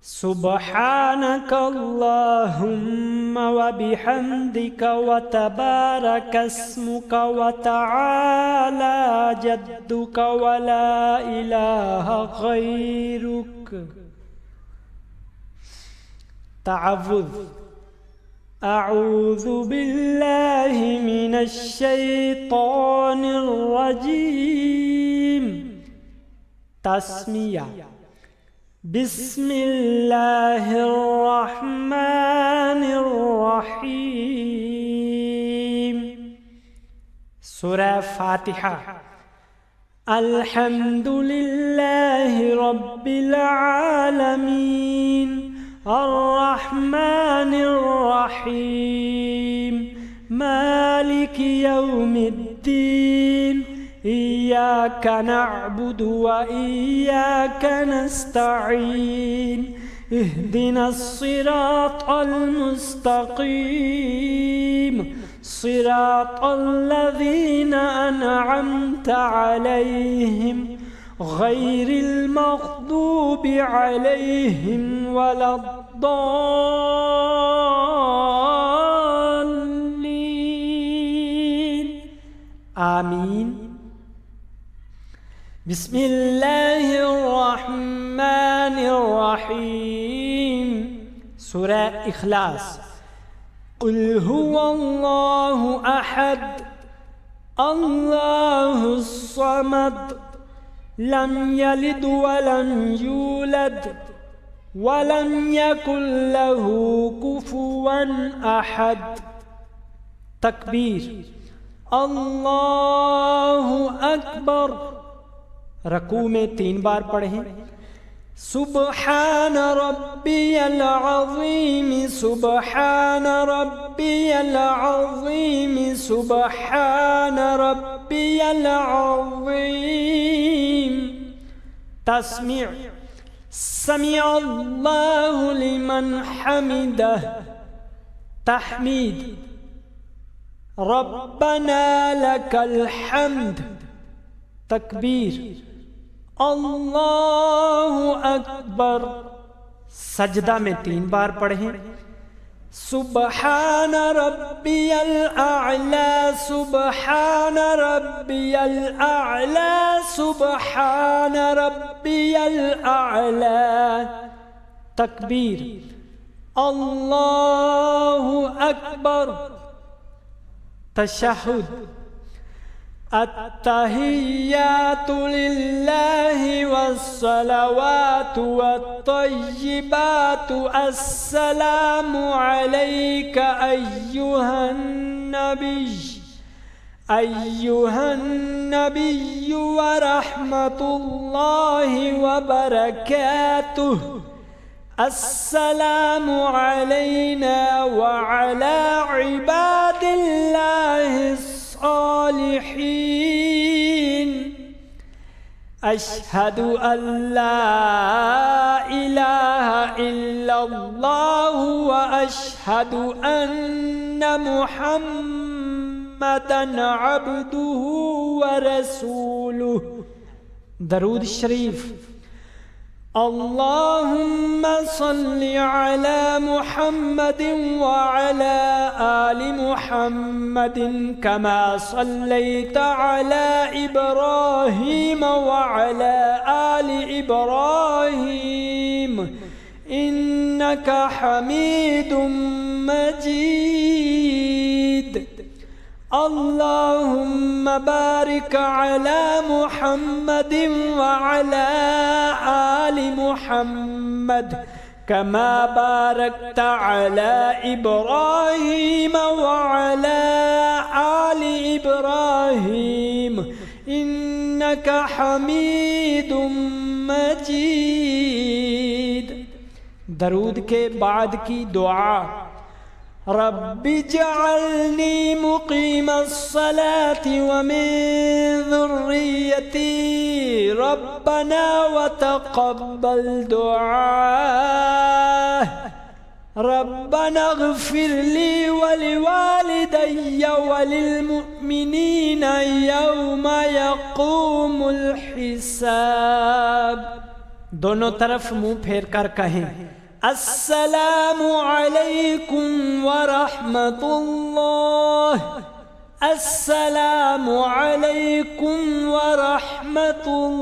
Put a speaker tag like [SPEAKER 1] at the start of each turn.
[SPEAKER 1] سبحانك اللهم وبحمدك وتبارك اسمك وتعالى جدك ولا إله غيرك. تعوذ. أعوذ بالله من الشيطان الرجيم. تسمية. بسم الله الرحمن الرحيم. سورة فاتحة. الحمد لله رب العالمين الرحمن الرحيم مالك يوم الدين إياك نعبد وإياك نستعين اهدنا الصراط المستقيم صراط الذين أنعمت عليهم غير المغضوب عليهم ولا الضالين آمين. بسم الله الرحمن الرحيم. سورة إخلاص. قل هو الله أحد الله الصمد لم يلد ولم يولد ولم يكن له كفوا أحد. تكبير. الله أكبر. रकू में 3 बार पढ़ें. सुब्हान रब्बियल अज़ीम सुब्हान रब्बियल अज़ीम सुब्हान रब्बियल अज़ीम. तस्मीअ. समिअल्लाहु लिमन हमिदह. तहमीद. रब्बना लकल हम्द. तकबीर. अल्लाहु अकबर. सजदा में 3 बार पढ़ें. सुब्हान रब्बियल अअला सुब्हान रब्बियल अअला सुब्हान रब्बियल अअला. तकबीर. अल्लाहु अकबर. तशहुद. अत्तहिय्यातु लिल्लाहि वस्सलावातु वत्तय्यिबातु अस्सलामु अलैका अय्युहन नबिय्यु व रहमतुल्लाहि व बरकातुहु. अस्सलामु अलैना व अला इबादिल्लाहि सालिहीन. अशहदु अल्ला इलाहा इल्लल्लाह व अशहदु अन्न मुहम्मदन अब्दुहु व रसूलुहु. दरूद शरीफ. अल्लाहुम्मा सल्लि अला मुहम्मदिन व अला आलि मुहम्मदिन कमा सल्लैता अला इब्राहीम व अला आलि इब्राहीम इन्नका हमीदुम मजीद. अल्लाहुम्मा बारिक अला मुहम्मदिन व अला आलि मुहम्मद कमा बारकता अला इब्राहीम व अला आलि इब्राहीम इन्नका हमीदुम मजीद. दरूद के बाद की दुआ. रब्बि जअलनी मुक़ीमस्सलाति व मिन ज़ुर्रिय्यती रब्बना व तक़ब्बल दुआ. रब्बना इग़फ़िर ली व लिवालिदैया व लिलमुअ्मिनीना यौम यक़ूमुल हिसाब. दोनों तरफ मुंह फेर कर कहें अस्सलामु अलैकुम व रहमतुल्लाह, अस्सलामु अलैकुम व रहमतुल्लाह।